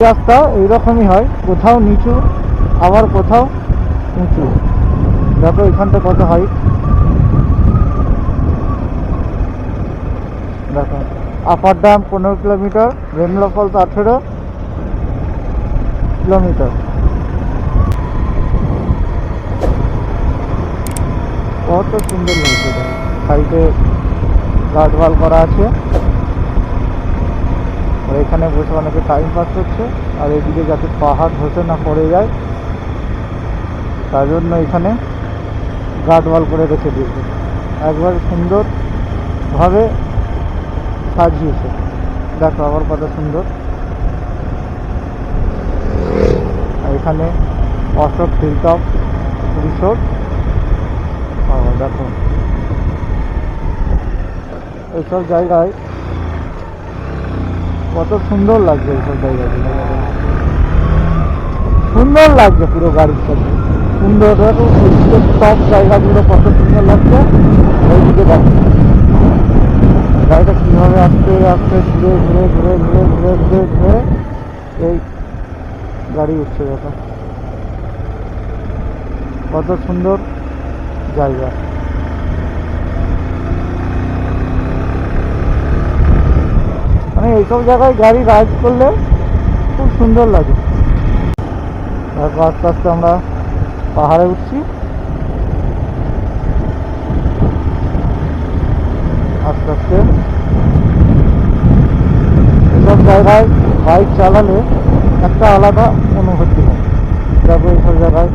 রাস্তা এইরকমই হয়, কোথাও নিচু আবার কোথাও উঁচু। দেখো এখানটা কত হাইট, দেখো upper dam 15 kilometre, Remla falls 18 kilometre. কত সুন্দর লাগছে, সাইডে গার্ডওয়াল করা আছে, আর এখানে বসে অনেকে টাইম পাস করছে। আর এদিকে যাতে পাহাড় ধসে না পড়ে যায় তার জন্য এখানে গার্ডওয়াল করে রেখে দিয়েছে, একবার সুন্দরভাবে সাজিয়েছে। দেখো আবার কত সুন্দর। আর এখানে অশোক হিলটপ রিসোর্ট, দেখো এইসব জায়গায় কত সুন্দর লাগছে, এইসব জায়গাগুলো সুন্দর লাগছে, পুরো গাড়ির সাথে সুন্দর। দেখো ওইদিকে সব জায়গাগুলো কত সুন্দর লাগছে। ওইদিকে দেখো গাড়িটা কীভাবে আস্তে আস্তে ঘুরে ঘুরে ঘুরে ঘুরে ঘুরে ঘুরে ঘুরে এই গাড়ি উঠছে। দেখো কত সুন্দর জায়গা। মানে এইসব জায়গায় গাড়ি রাইড করলে খুব সুন্দর লাগে। তারপর আস্তে আস্তে আমরা পাহাড়ে উঠছি, আস্তে আস্তে। এসব জায়গায় বাইক চালালে একটা আলাদা অনুভূতি হয়। দেখো এইসব জায়গায়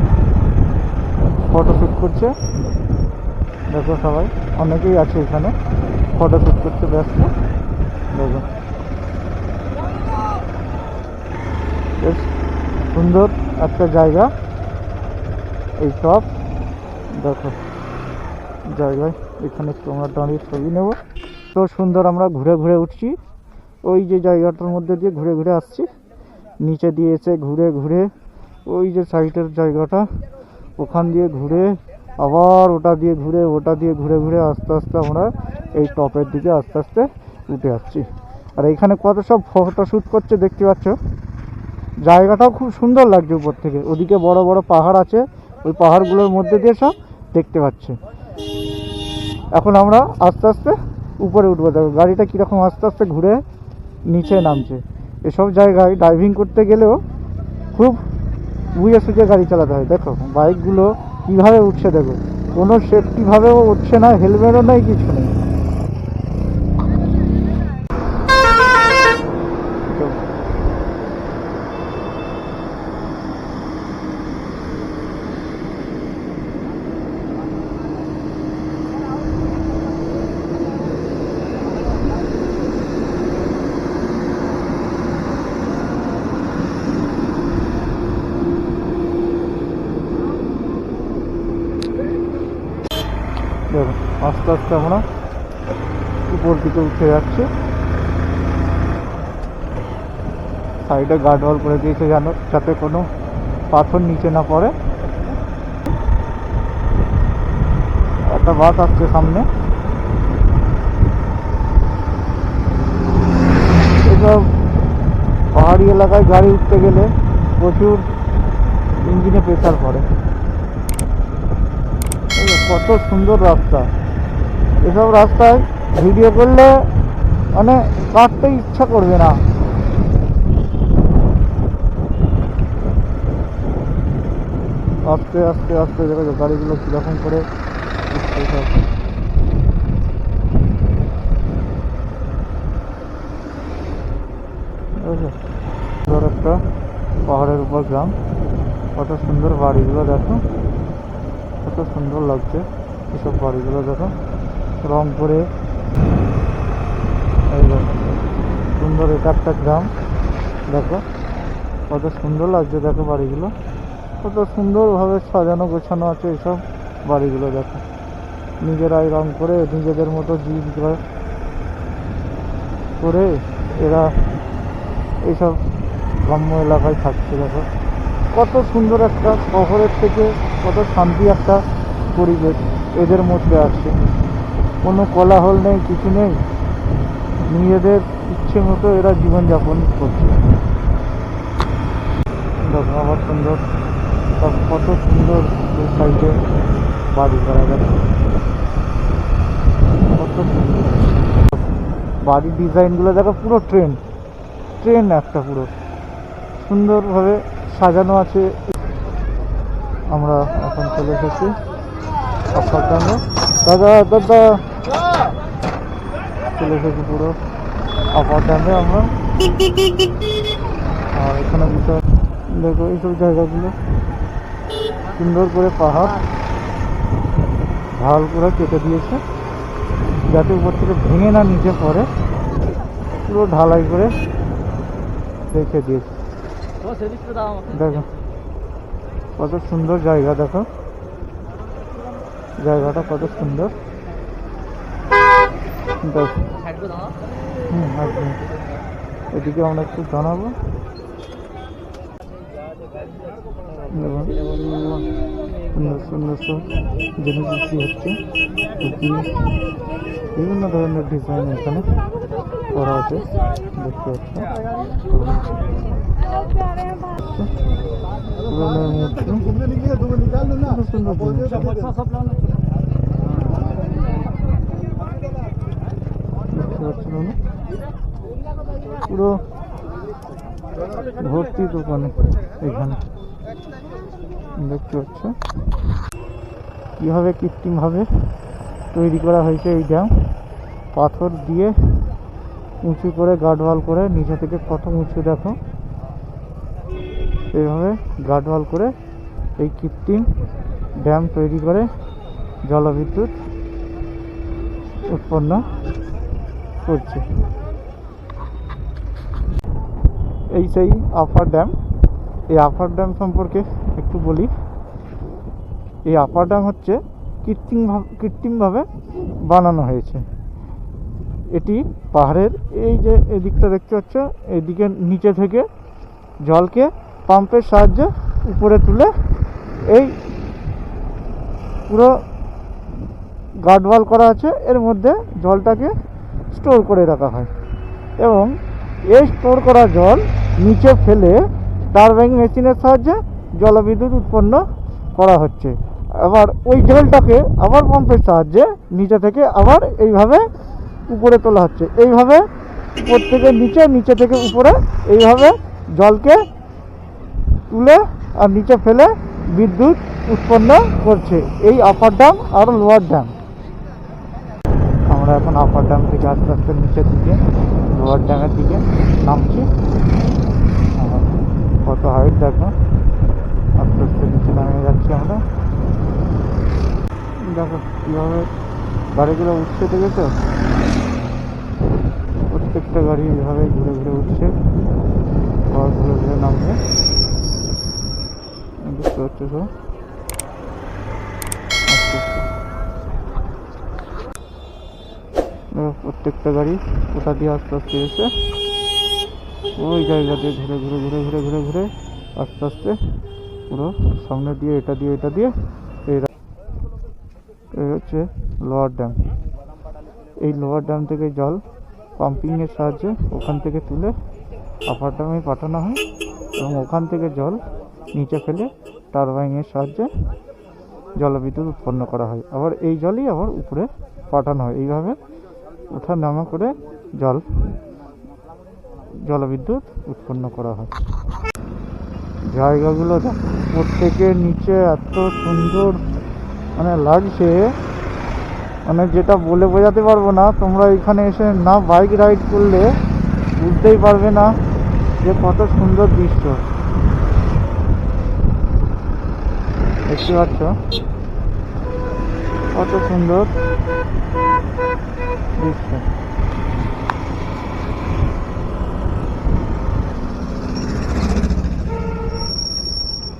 ফটোশ্যুট করছে, দেখো সবাই অনেকেই আছে এখানে ফটোশ্যুট করতে ব্যস্ত। দেখো বেশ সুন্দর একটা জায়গা এইসব। দেখো জায়গায় এখানে একটু আমরা দাঁড়িয়ে ছবি নেব। তো সুন্দর আমরা ঘুরে ঘুরে উঠছি, ওই যে জায়গাটার মধ্যে দিয়ে ঘুরে ঘুরে আসছি, নিচে দিয়ে এসে ঘুরে ঘুরে ওই যে সাইডের জায়গাটা ওখান দিয়ে ঘুরে আবার ওটা দিয়ে ঘুরে ওটা দিয়ে ঘুরে ঘুরে আস্তে আস্তে আমরা এই টপের দিকে আস্তে আস্তে উঠে আসছি। আর এইখানে কত সব ফটোশ্যুট করছে দেখতে পাচ্ছ। জায়গাটাও খুব সুন্দর লাগছে উপর থেকে, ওদিকে বড় বড় পাহাড় আছে, ওই পাহাড়গুলোর মধ্যে দিয়ে সব দেখতে পাচ্ছে। এখন আমরা আস্তে আস্তে উপরে উঠবো। দেখো গাড়িটা কীরকম আস্তে আস্তে ঘুরে নিচে নামছে। এসব জায়গায় ড্রাইভিং করতে গেলেও খুব বুঝে সুঝে গাড়ি চালাতে হয়। দেখো বাইকগুলো কীভাবে উঠছে, দেখো কোনো সেফটিভাবেও উঠছে না, হেলমেটও নেই, কিছু নেই। দেখো আস্তে আস্তে আমরা উপর দিকে উঠে যাচ্ছি। সাইডে গার্ডওয়াল করে দিয়েছে জানো, যাতে কোনো পাথর নিচে না পড়ে। একটা বাস আসছে সামনে। এসব পাহাড়ি এলাকায় গাড়ি উঠতে গেলে প্রচুর ইঞ্জিনে প্রেসার পড়ে। কত সুন্দর রাস্তা, এসব রাস্তায় ভিডিও করলে মানে কাটতে ইচ্ছা করবে না। আস্তে আস্তে আস্তে দেখো গাড়িগুলো কীরকম করে একটা পাহাড়ের উপর গ্রাম, কত সুন্দর বাড়িগুলো দেখো, কত সুন্দর লাগছে এসব বাড়িগুলো। দেখো রংপুরে সুন্দর, এটা একটা গ্রাম। দেখো কত সুন্দর লাগছে, দেখো বাড়িগুলো কত সুন্দরভাবে সাজানো গোছানো আছে এইসব বাড়িগুলো। দেখো নিজেরাই রং করে নিজেদের মতো জিনিস করে এরা এইসব গ্রাম্য এলাকায় থাকছে। দেখো কত সুন্দর একটা শহরের থেকে কত শান্তি একটা পরিবেশ এদের মধ্যে আছে, কোনো কোলাহল নেই, কিছু নেই, নিজেদের ইচ্ছে মতো এরা জীবনযাপন করছে। দেখো আবার সুন্দর, সব কত সুন্দর দু সাইডে বাড়ি করা গেছে, কত সুন্দর বাড়ির ডিজাইনগুলো দেখো, পুরো ট্রেন একটা পুরো সুন্দরভাবে সাজানো আছে। আমরা এখন চলে এসেছি আপার ড্যামে। দাদা চলে এসেছি পুরো আপার ড্যামে আমরা। আর এখানে বিষয় দেখো এইসব জায়গাগুলো সুন্দর করে পাহাড় ঢাল করে কেটে দিয়েছে যাতে উপর থেকে ভেঙে না নিচে পড়ে, পুরো ঢালাই করে রেখে দিয়েছে। দেখো কত সুন্দর জায়গা, দেখো জায়গাটা কত সুন্দর। দেখো একদম এদিকে আমরা একটু জানাবো। সুন্দর সুন্দর সব জিনিস বিক্রি হচ্ছে, বিভিন্ন ধরনের ডিজাইন এখানে করা আছে, দেখতে পাচ্ছি পুরোনো মূর্তি, সুন্দর জিনিস। দেখতে পাচ্ছি পুরো ভর্তি দোকানে এখানে দেখতে পাচ্ছ কীভাবে কৃত্রিমভাবে তৈরি করা হয়েছে এই ড্যাম। পাথর দিয়ে উঁচু করে গার্ডওয়াল করে, নিচে থেকে কত উঁচু দেখো, এইভাবে গার্ডওয়াল করে এই কৃত্রিম ড্যাম তৈরি করে জলবিদ্যুৎ উৎপন্ন করছে। এই সেই আপার ড্যাম। এই আপার ড্যাম সম্পর্কে একটু বলি। এই আপার ড্যাম হচ্ছে কৃত্রিমভাবে বানানো হয়েছে। এটি পাহাড়ের এই যে এদিকটা দেখতে পাচ্ছ, এদিকে নিচে থেকে জলকে পাম্পের সাহায্যে উপরে তুলে এই পুরো গার্ডওয়াল করা আছে, এর মধ্যে জলটাকে স্টোর করে রাখা হয় এবং এই স্টোর করা জল নিচে ফেলে টারবাইন মেশিনের সাহায্যে জলবিদ্যুৎ উৎপন্ন করা হচ্ছে। আবার ওই জলটাকে আবার পাম্পের সাহায্যে নিচে থেকে আবার এইভাবে উপরে তোলা হচ্ছে। এইভাবে উপর থেকে নিচে, নিচে থেকে উপরে এইভাবে জলকে তুলে আর নিচে ফেলে বিদ্যুৎ উৎপন্ন করছে এই আপার ড্যাম আর লোয়ার ড্যাম। আমরা এখন আপার ড্যাম থেকে আস্তে আস্তে নিচের দিকে লোয়ার ড্যামের দিকে নামছি। কত হাইট দেখো, আস্তে আস্তে নিচে নামে যাচ্ছি আমরা। দেখো কীভাবে গাড়িগুলো উঠছে, দেখেছো? প্রত্যেকটা গাড়ি এইভাবে ঘুরে ঘুরে উঠছে, আবার ঘুরে ঘুরে নামবে, বুঝতে পারছো সব? আস্তে আস্তে প্রত্যেকটা গাড়ি কোথা দিয়ে আস্তে আস্তে এসে ওই জায়গা দিয়ে ঘুরে ঘুরে ঘুরে ঘুরে ঘুরে ঘুরে আস্তে আস্তে পুরো সামনে দিয়ে এটা দিয়ে এই হচ্ছে লোয়ার ড্যাম। এই লোয়ার ড্যাম থেকে জল পাম্পিংয়ের সাহায্যে ওখান থেকে তুলে আপার ড্যামে পাঠানো হয় এবং ওখান থেকে জল নিচে ফেলে টারবাইনের সাহায্যে জলবিদ্যুৎ উৎপন্ন করা হয়। আবার এই জলই আবার উপরে পাঠানো হয়। এইভাবে ওঠা নামা করে জলবিদ্যুৎ উৎপন্ন করা হয়। জায়গাগুলো প্রত্যেকের নিচে এত সুন্দর লাগছে, যেটা বলে বোঝাতে পারবো না। তোমরা এখানে এসে না বাইক রাইড করলে বুঝতেই পারবে না যে কত সুন্দর দৃশ্য। দেখতে পাচ্ছ কত সুন্দর দৃশ্য।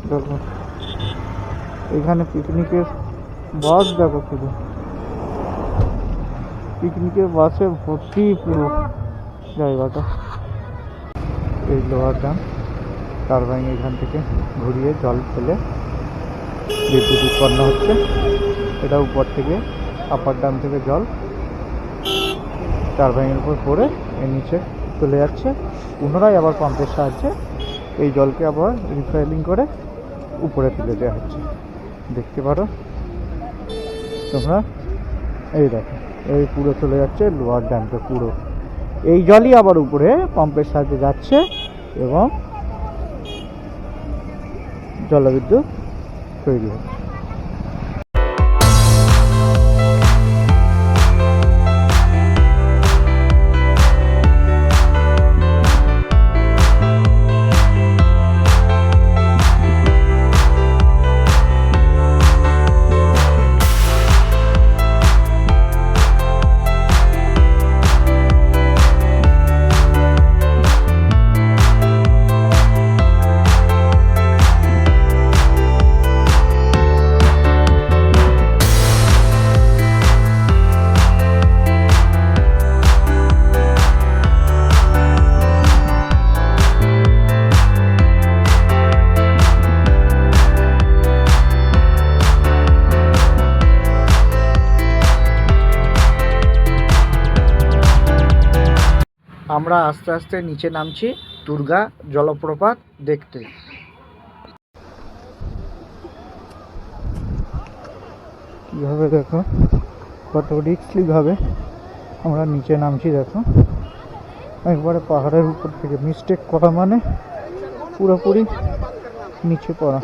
দেখো এখানে পিকনিকের বাস, দেখো শুধু পিকনিকের বাসে ভর্তি পুরো জায়গাটা। এই লোহার ড্যাম টারবাইন এখান থেকে ঘুরিয়ে জল ফেলে বিদ্যুৎ উৎপন্ন হচ্ছে। এটা উপর থেকে আপার ড্যাম থেকে জল টারবাইনের উপর পড়ে এর নিচে চলে যাচ্ছে, পুনরায় আবার পাম্পের সাহায্যে এই জলকে আবার রিফাইলিং করে উপরে তুলে দেওয়া হচ্ছে। দেখতে পারো তোমরা, এই দেখো এই পুরো চলে যাচ্ছে লোয়ার ড্যামটা পুরো। এই জলই আবার উপরে পাম্পের সাহায্যে যাচ্ছে এবং জলবিদ্যুৎ তৈরি হচ্ছে। আমরা আস্তে আস্তে নিচে নামছি দুর্গা জলপ্রপাত দেখতে। কিভাবে দেখো কত রিস্কলি ভাবে আমরা নিচে নামছি। দেখো একবারে পাহাড়ের উপর থেকে মিস্টেক করা মানে পুরোপুরি নিচে পড়া।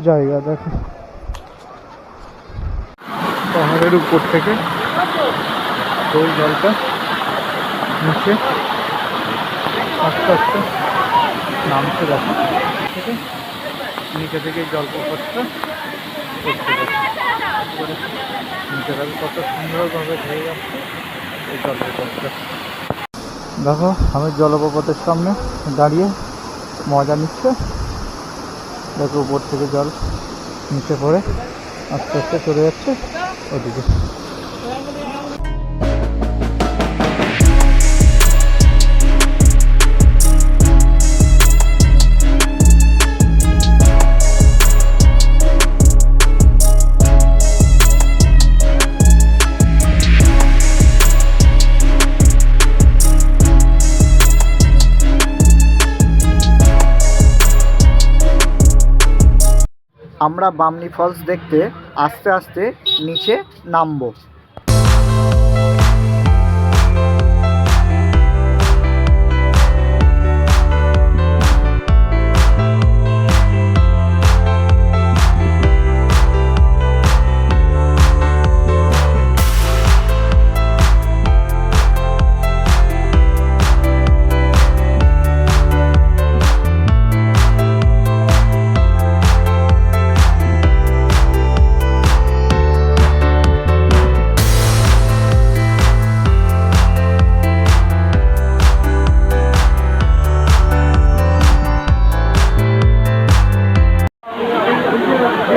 জায়গা দেখো পাহাড়ের উপর থেকে ওই জলটা নিচে আস্তে আস্তে নামছে। দেখো নিচে থেকে জলপ্রপাতটা করতে যাচ্ছে নিচে। দেখো কত সুন্দরভাবে ধরে যাচ্ছে এই জলপ্রপাতটা। দেখো আমি জলপ্রপাতের সামনে দাঁড়িয়ে মজা নিচ্ছে। দেখো উপর থেকে জল নিচে পড়ে আস্তে আস্তে চলে যাচ্ছে ওদিকে। আমরা বামনি ফলস দেখতে আস্তে আস্তে নিচে নামবো।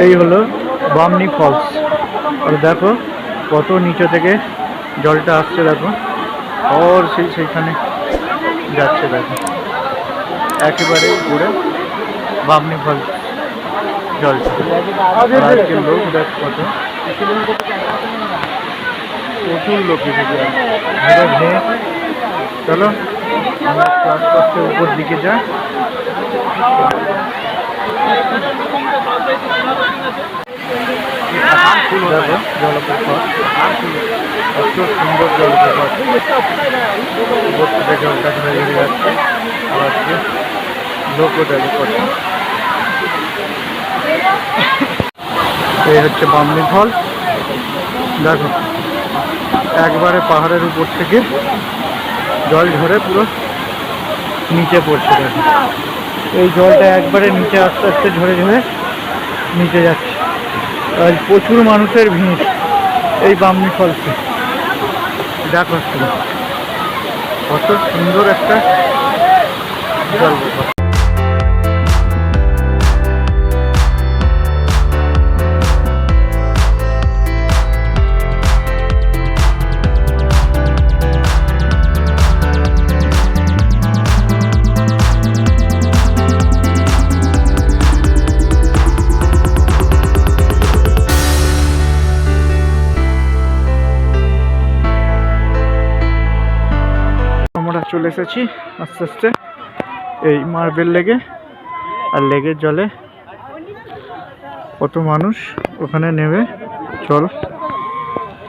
এই হলো বামনি ফলস। আর দেখো কত নিচে থেকে জলটা আসছে। দেখো আর সেইখানে যাচ্ছে। দেখো একেবারে ঘুরে বামনি ফলস জলটা। আজকের লোক দেখ কত প্রচুর লোক এসেছে। চলো আমরা ক্লাস করতে উপর দিকে যাই। দেখো জলপ্রপাত কত সুন্দর জলপ্রপাত। উপর থেকে জলটা ধরে যাচ্ছে। আজকে লোকও দেখো কত। এই হচ্ছে বামনি ফলস। দেখো একবারে পাহাড়ের উপর থেকে জল ঝরে পুরো নিচে পড়ছে। দেখো এই জলটা একবারে নিচে আস্তে আস্তে ঝরে ঝরে নিচে যাচ্ছে। আর প্রচুর মানুষের ভিড় এই বামনি ফলসে। দেখো কত সুন্দর একটা জলপ্রপাত। চলে এসেছি আস্তে আস্তে এই মার্বেল লেগে। আর লেগের জলে কত মানুষ ওখানে নেমে জল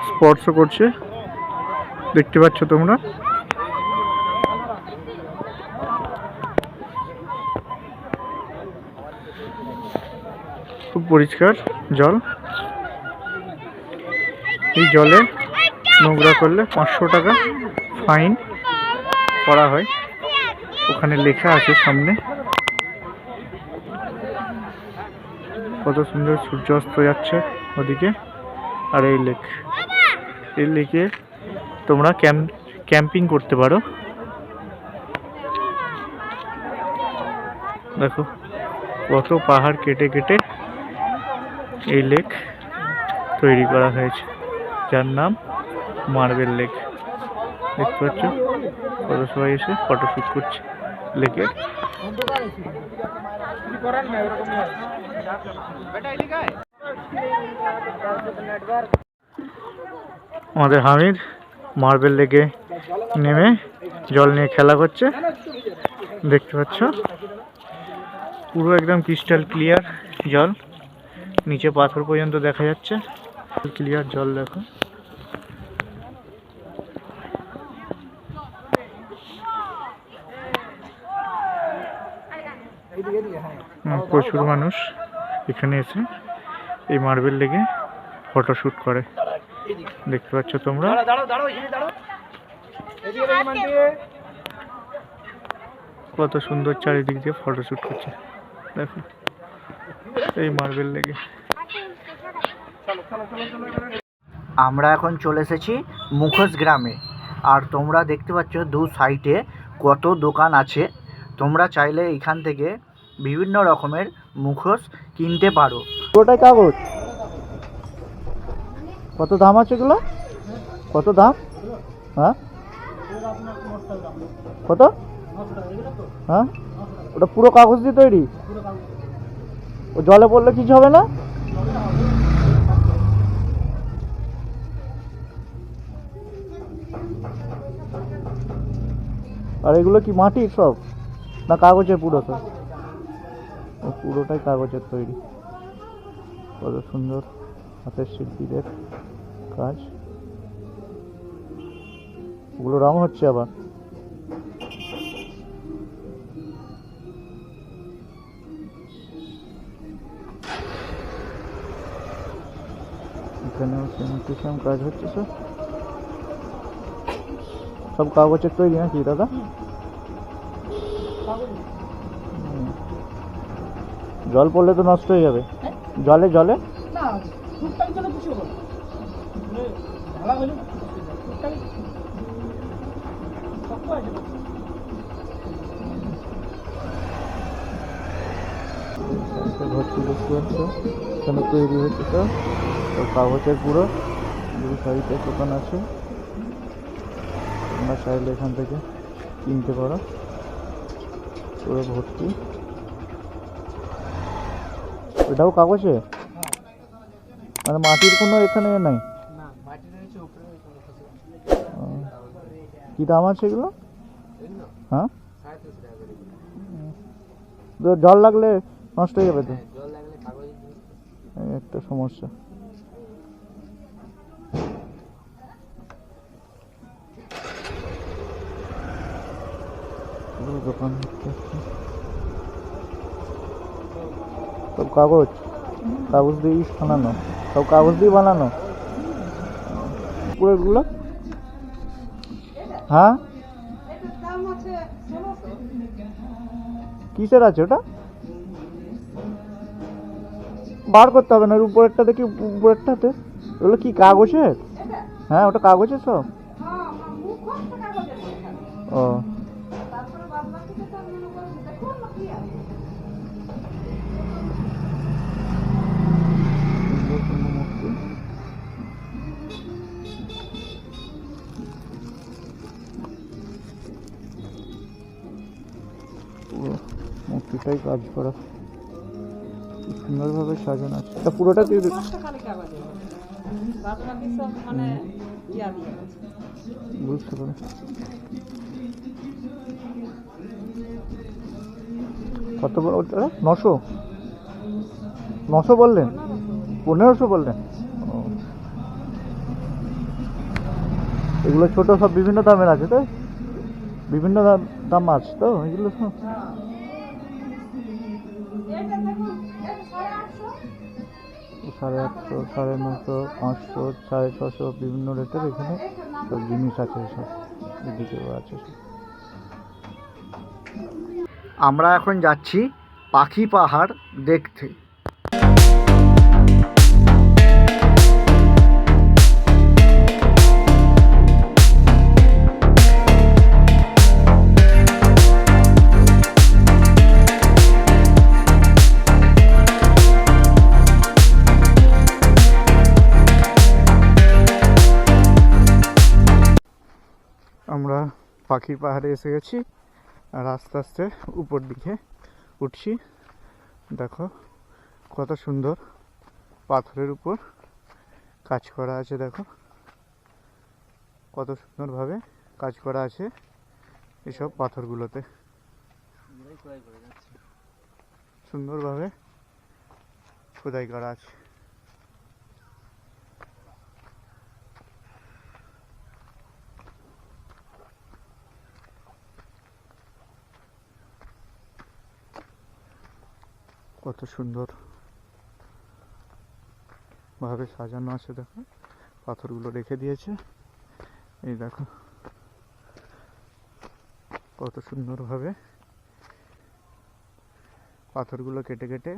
স্পর্শ করছে, দেখতে পাচ্ছ তোমরা। খুব পরিষ্কার জল। এই জলে নোংরা করলে 500 টাকা ফাইন করা হয়, ওখানে লেখা আছে সামনে। কত সুন্দর সূর্য অস্ত যাচ্ছে ওদিকে। আর এই লেকে তোমরা ক্যাম্পিং করতে পারো। দেখো কত পাহাড় কেটে কেটে এই লেক তৈরি করা হয়েছে, যার নাম মার্বেল লেক। দেখতে পাচ্ছ কত সবাই এসে ফটোশুট করছে লেকের। আমাদের হামিদ মার্বেল লেকে নেমে জল নিয়ে খেলা করছে, দেখতে পাচ্ছ। পুরো একদম ক্রিস্টাল ক্লিয়ার জল, নিচে পাথর পর্যন্ত দেখা যাচ্ছে। ক্লিয়ার জল দেখো। প্রচুর মানুষ এখানে এসে এই মার্বেল লেগে ফটোশুট করে, দেখতে পাচ্ছ তোমরা। কত সুন্দর চারিদিক দিয়ে ফটোশুট করছে, দেখো এই মার্বেল লেগে। আমরা এখন চলে এসেছি মুখোশ গ্রামে। আর তোমরা দেখতে পাচ্ছ দু সাইডে কত দোকান আছে। তোমরা চাইলে এখান থেকে বিভিন্ন রকমের মুখোশ কিনতে পারো। পুরোটাই কাগজ। কত দাম আছে এগুলো? কত দাম? হ্যাঁ কত? হ্যাঁ ওটা পুরো কাগজ দিয়ে তৈরি? ও জলে পড়লে কিছু হবে না? আর এগুলো কি মাটির সব না কাগজের? পুরোটা পুরোটাই কাগজের তৈরি। কত সুন্দর হাতের শিল্পীদের কাজ। ওগুলো রং হচ্ছে আবার। এখানেও সেম কাজ হচ্ছে স্যার। সব কাগজের তৈরি নাকি দাদা? জল পড়লে তো নষ্ট হয়ে যাবে। জলে জলে ভর্তি দেখতে পাচ্ছ, এখানে তৈরি হচ্ছে তো কাগজের পুরো। দুই সাইডে দোকান আছে, তোমরা চাইলে এখান থেকে কিনতে পারো। পুরো ভর্তি। এটাও কাগজে, মানে মাটির কোনো এখানে নাই? কি দাম আছে এগুলো? হ্যাঁ জল লাগলে নষ্ট হয়ে যাবে তো, এই একটা সমস্যা। দোকান সব কাগজ, কাগজ দিয়ে বানানো, সব কাগজ দিয়ে বানানো পুরোগুলো। হ্যাঁ কিসের আছে ওটা? বার করতে হবে না, উপরেরটা দেখি, উপরেরটাতে। ওগুলো কি কাগজের? হ্যাঁ ওটা কাগজের সব। ও মূর্তিটাই কাজ করা, সুন্দরভাবে সাজানো আছে। এটা পুরোটা দিয়ে বুঝতে পারি। কত বড় ওটা? 900 বললেন? 1500 বললেন? ও, এগুলো ছোট সব বিভিন্ন দামের আছে তাই? বিভিন্ন দাম আছে তো এগুলো সব? 850, 950, 500, 650 বিভিন্ন রেটের এখানে সব জিনিস আছে, সব এদিকেও আছে সব। আমরা এখন যাচ্ছি পাখি পাহাড় দেখতে। আমরা পাখির পাহাড়ে এসে গেছি আর আস্তে আস্তে উপর দিকে উঠছি। দেখো কত সুন্দর পাথরের উপর কাজ করা আছে, দেখো কত সুন্দরভাবে কাজ করা আছে এসব পাথরগুলোতে, সুন্দরভাবে খোদাই করা আছে। কত সুন্দর ভাবে সাজানো আছে, দেখো পাথরগুলো রেখে দিয়েছে। এই দেখো কত সুন্দরভাবে পাথরগুলো কেটে কেটে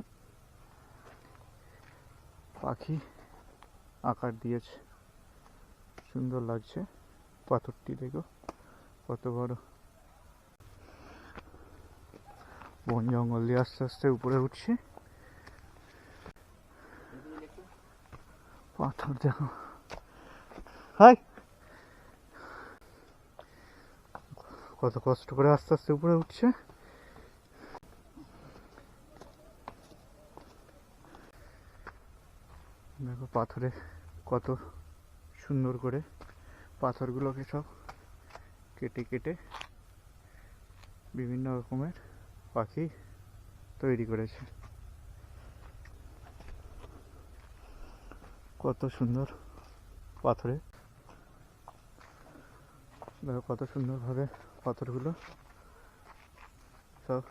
পাখি আকার দিয়েছে, সুন্দর লাগছে। পাথরটি দেখো কত বড়। বন জঙ্গল দিয়ে আস্তে আস্তে উপরে উঠছি। পাথর দেখো, হাই কত কষ্ট করে আস্তে আস্তে উপরে উঠছে। দেখো পাথরে কত সুন্দর করে পাথরগুলোকে সব কেটে কেটে বিভিন্ন রকমের পাখি তৈরি করেছে। কত সুন্দর পাথরে, দেখো কত সুন্দরভাবে পাথরগুলো সব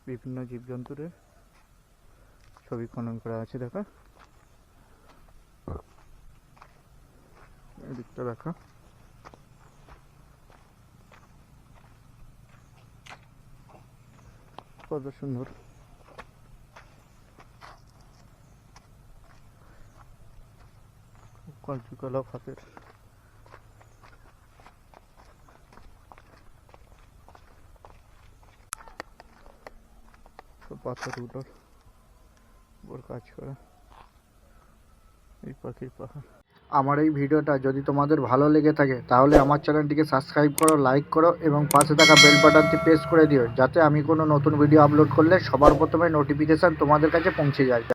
বিভিন্ন জীবজন্তুর ছবি খনন করা আছে। দেখো এদিকটা দেখো কত সুন্দর। কার্যকলাপ হাতের, পাথরগুলোর উপর কাজ করা এই পাখির পাহাড়। আমার এই ভিডিওটা যদি তোমাদের ভালো লেগে থাকে তাহলে আমার চ্যানেলটিকে সাবস্ক্রাইব করো, লাইক করো এবং পাশে থাকা বেল বাটনটি প্রেস করে দিও, যাতে আমি কোনো নতুন ভিডিও আপলোড করলে সবার প্রথমে নোটিফিকেশান তোমাদের কাছে পৌঁছে যায়।